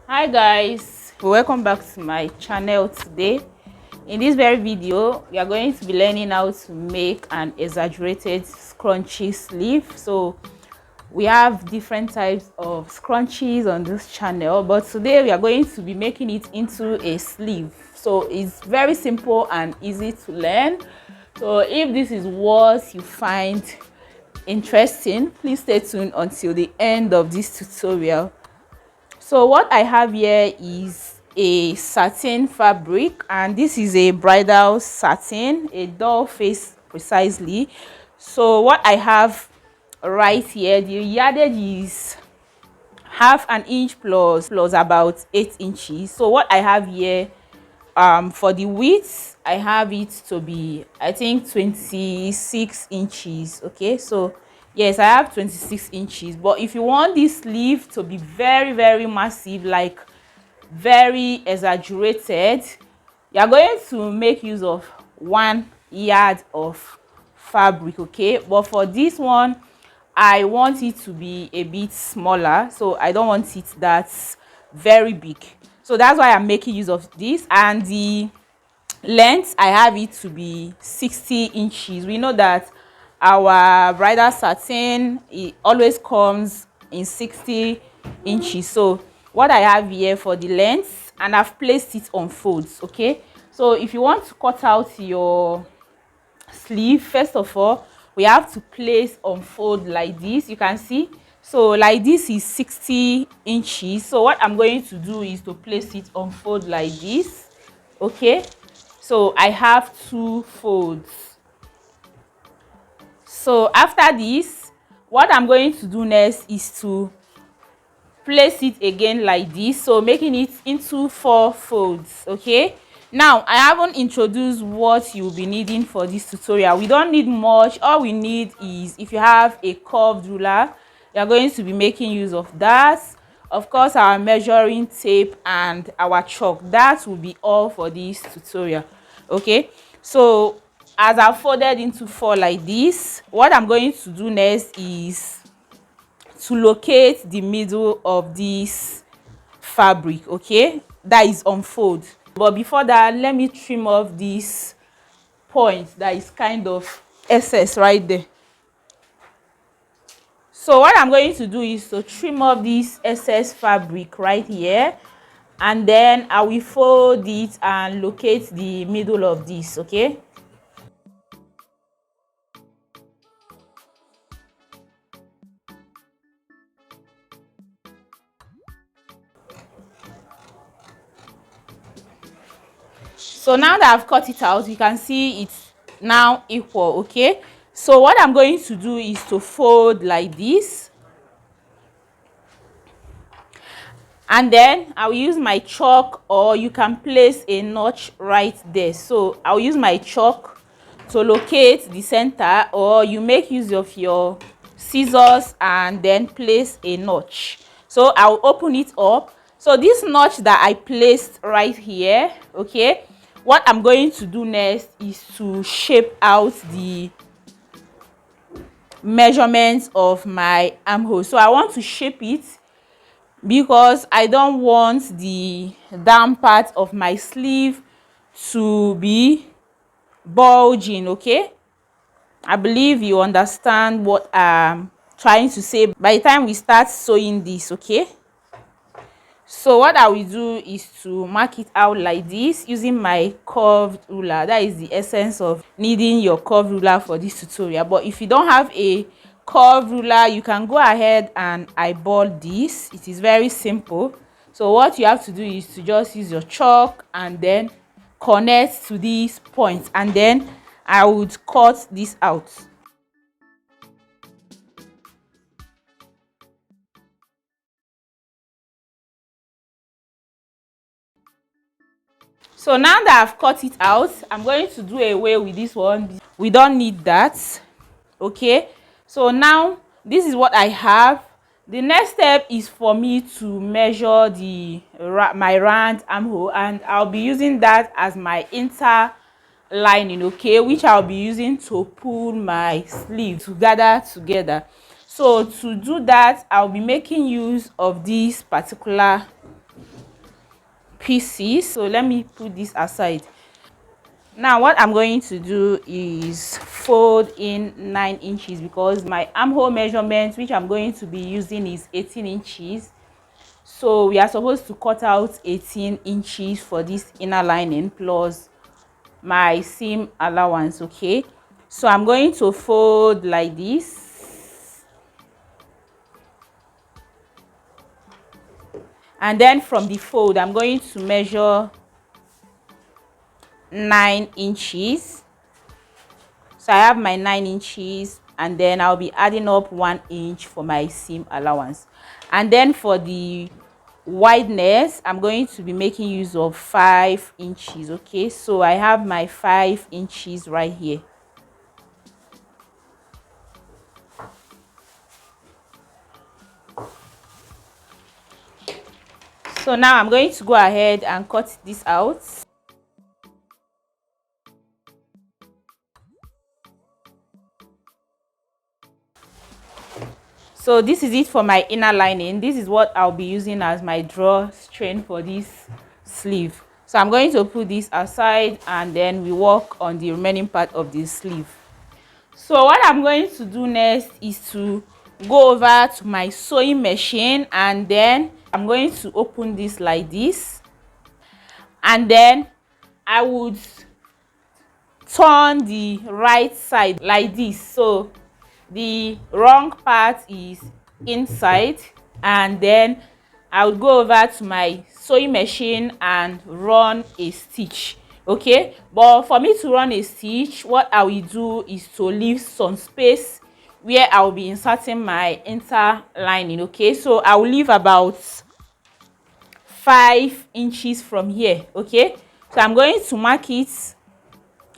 Hi guys, welcome back to my channel. Today in this very video we are going to be learning how to make an exaggerated scrunchie sleeve. So we have different types of scrunchies on this channel, but today we are going to be making it into a sleeve. So it's very simple and easy to learn. So if this is what you find interesting, please stay tuned until the end of this tutorial. So what I have here is a satin fabric, and this is a bridal satin, a doll face precisely. So what I have right here, the yardage is half an inch plus about 8 inches. So what I have here, for the width, I have it to be, I think, 26 inches. Okay, so yes, I have 26 inches. But if you want this sleeve to be very massive, like very exaggerated, you are going to make use of 1 yard of fabric. Okay, but for this one I want it to be a bit smaller, so I don't want it that very big. So that's why I'm making use of this. And the length, I have it to be 60 inches. We know that our bridal satin, it always comes in 60 inches. So what I have here for the length, and I've placed it on folds. Okay, so if you want to cut out your sleeve, first of all we have to place on fold like this. You can see, so like this is 60 inches. So what I'm going to do is to place it on fold like this. Okay, so I have 2 folds. So after this, what I'm going to do next is to place it again like this, so making it into 4 folds. Okay, now I haven't introduced what you'll be needing for this tutorial. We don't need much. All we need is, if you have a curved ruler, you're going to be making use of that. Of course, our measuring tape and our chalk. That will be all for this tutorial. Okay, so as I folded into 4 like this, what I'm going to do next is to locate the middle of this fabric. Okay, that is unfold. But before that, let me trim off this point that is kind of excess right there. So what I'm going to do is to trim off this excess fabric right here, and then I will fold it and locate the middle of this. Okay, so now that I've cut it out, you can see it's now equal. Okay, so what I'm going to do is to fold like this, and then I'll use my chalk, or you can place a notch right there. So I'll use my chalk to locate the center, or you make use of your scissors and then place a notch. So I'll open it up. So this notch that I placed right here, okay, what I'm going to do next is to shape out the measurements of my armhole. So I want to shape it because I don't want the down part of my sleeve to be bulging. Okay, I believe you understand what I'm trying to say by the time we start sewing this. Okay, so what I will do is to mark it out like this using my curved ruler. That is the essence of needing your curved ruler for this tutorial. But if you don't have a curved ruler, you can go ahead and eyeball this. It is very simple. So what you have to do is to just use your chalk and then connect to these points, and then I would cut this out. So now that I've cut it out, I'm going to do away with this one. We don't need that. Okay, so now this is what I have. The next step is for me to measure my round armhole, and I'll be using that as my interlining. Okay, which I'll be using to pull my sleeve together. So to do that, I'll be making use of this particular pieces. So let me put this aside. Now what I'm going to do is fold in 9 inches because my armhole measurement, which I'm going to be using, is 18 inches. So we are supposed to cut out 18 inches for this inner lining plus my seam allowance. Okay, so I'm going to fold like this, and then from the fold I'm going to measure 9 inches. So I have my 9 inches, and then I'll be adding up 1 inch for my seam allowance. And then for the wideness, I'm going to be making use of 5 inches. Okay, so I have my 5 inches right here. So now I'm going to go ahead and cut this out. So this is it for my inner lining. This is what I'll be using as my drawstring for this sleeve. So I'm going to put this aside, and then we work on the remaining part of the sleeve. So what I'm going to do next is to go over to my sewing machine, and then I'm going to open this like this, and then I would turn the right side like this. So the wrong part is inside, and then I would go over to my sewing machine and run a stitch. Okay, but for me to run a stitch, what I will do is to leave some space where I will be inserting my interlining. Okay, so I will leave about 5 inches from here. Okay, so I'm going to mark it.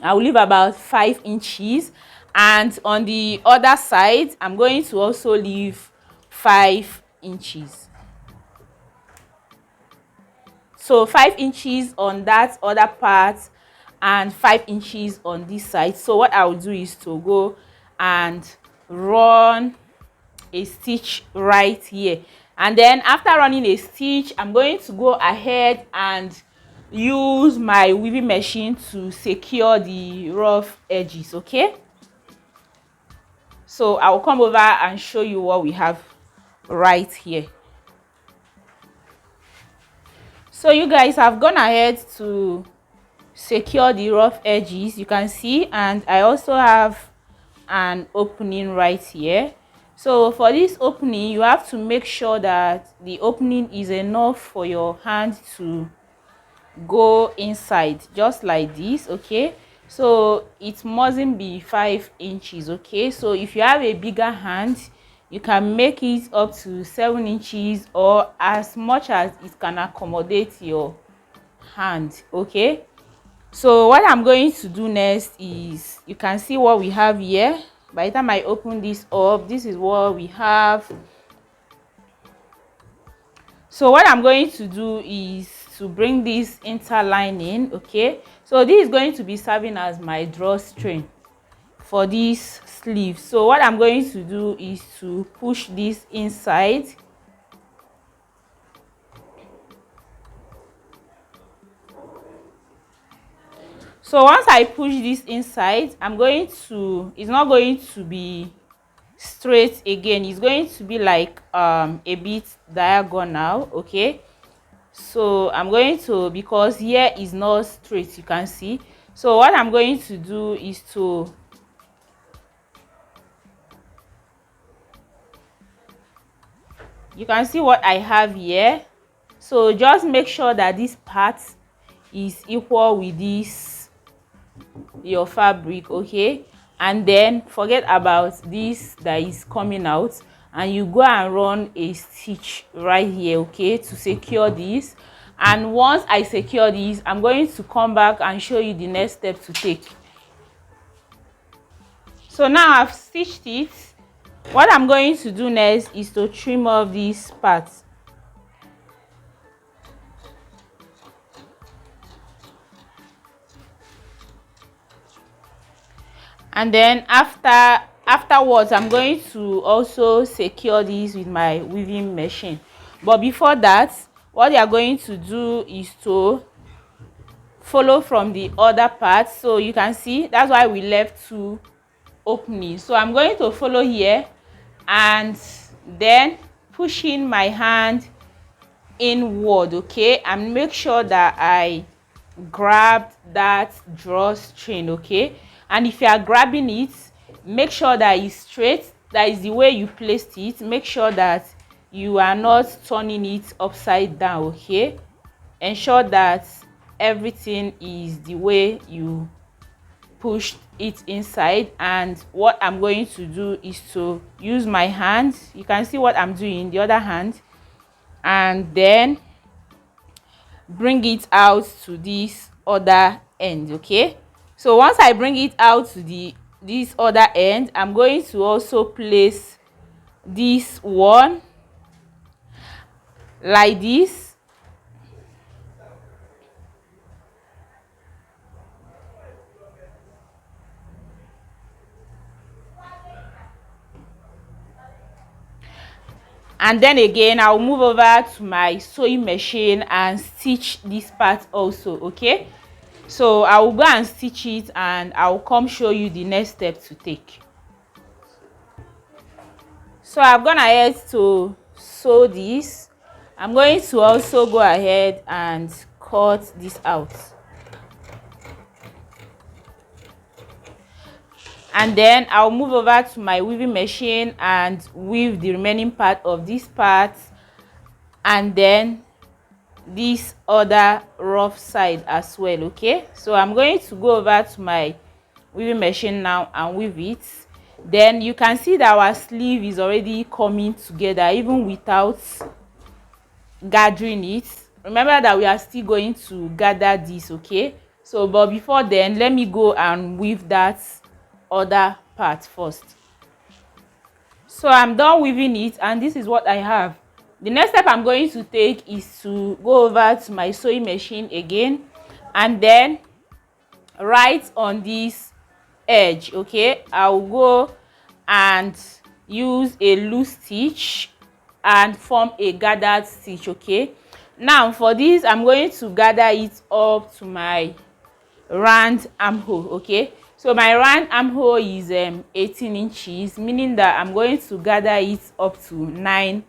I will leave about 5 inches, and on the other side I'm going to also leave 5 inches. So 5 inches on that other part and 5 inches on this side. So what I will do is to go and run a stitch right here, and then after running a stitch, I'm going to go ahead and use my weaving machine to secure the rough edges. Okay, so I will come over and show you what we have right here. So you guys have gone ahead to secure the rough edges, you can see, and I also have an opening right here. So for this opening, you have to make sure that the opening is enough for your hand to go inside, just like this. Okay, so it mustn't be 5 inches. Okay, so if you have a bigger hand, you can make it up to 7 inches or as much as it can accommodate your hand. Okay, so what I'm going to do next is, you can see what we have here. By the time I open this up, this is what we have. So what I'm going to do is to bring this interlining. Okay, so this is going to be serving as my drawstring for this sleeve. So what I'm going to do is to push this inside. So once I push this inside, it's not going to be straight again, it's going to be like a bit diagonal. Okay, so I'm going to, because here is not straight, you can see. So what I'm going to do is to you can see what I have here. So just make sure that this part is equal with this your fabric. Okay, and then forget about this that is coming out, and you go and run a stitch right here. Okay, to secure this. And once I secure this, I'm going to come back and show you the next step to take. So now I've stitched it. What I'm going to do next is to trim off this part. And then afterwards, I'm going to also secure this with my weaving machine. But before that, what you are going to do is to follow from the other part. So you can see that's why we left two openings. So I'm going to follow here and then push in my hand inward, okay, and make sure that I grab that drawstring, okay. And if you are grabbing it, make sure that it's straight. That is the way you placed it. Make sure that you are not turning it upside down, okay. Ensure that everything is the way you pushed it inside. And what I'm going to do is to use my hand. You can see what I'm doing, the other hand, and then bring it out to this other end, okay. So once I bring it out to this other end, I'm going to also place this one like this, and then again I'll move over to my sewing machine and stitch this part also, okay. So I will go and stitch it and I'll come show you the next step to take. So I've gone ahead to sew this. I'm going to also go ahead and cut this out, and then I'll move over to my weaving machine and weave the remaining part of this part, and then this other rough side as well, okay. So I'm going to go over to my weaving machine now and weave it. Then you can see that our sleeve is already coming together even without gathering it. Remember that we are still going to gather this, okay. So but before then, let me go and weave that other part first. So I'm done weaving it and this is what I have. The next step I'm going to take is to go over to my sewing machine again and then right on this edge, okay, I'll go and use a loose stitch and form a gathered stitch, okay. Now for this, I'm going to gather it up to my round armhole, okay. So my round armhole is 18 inches, meaning that I'm going to gather it up to 9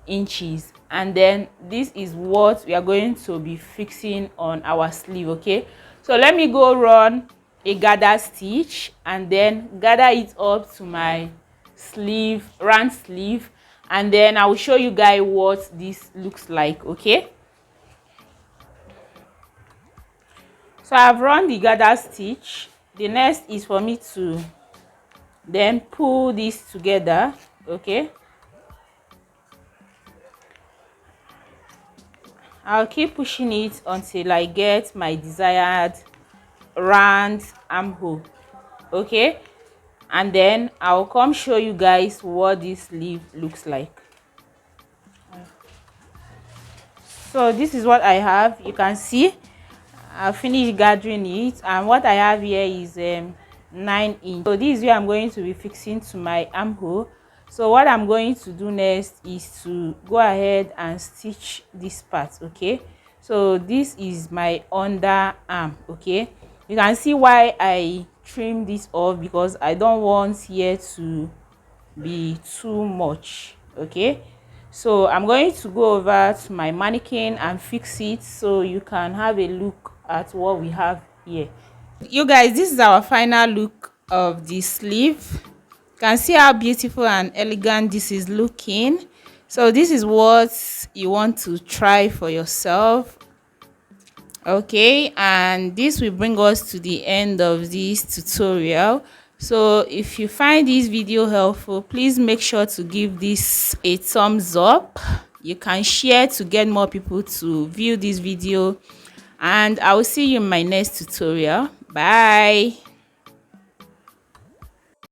inches, and then this is what we are going to be fixing on our sleeve, okay. So let me go run a gather stitch and then gather it up to my sleeve, round sleeve, and then I will show you guys what this looks like, okay. So I've run the gather stitch. The next is for me to then pull this together, okay. I'll keep pushing it until I get my desired round armhole, okay, and then I'll come show you guys what this sleeve looks like. So this is what I have. You can see I finished gathering it, and what I have here is 9 inch. So this is where I'm going to be fixing to my armhole. So what I'm going to do next is to go ahead and stitch this part, okay. So this is my underarm, okay. You can see why I trim this off, because I don't want here to be too much, okay. So I'm going to go over to my mannequin and fix it so you can have a look at what we have here. You guys, this is our final look of the sleeve. You can see how beautiful and elegant this is looking. So this is what you want to try for yourself, okay. And this will bring us to the end of this tutorial. So if you find this video helpful, please make sure to give this a thumbs up. You can share to get more people to view this video, and I will see you in my next tutorial. Bye.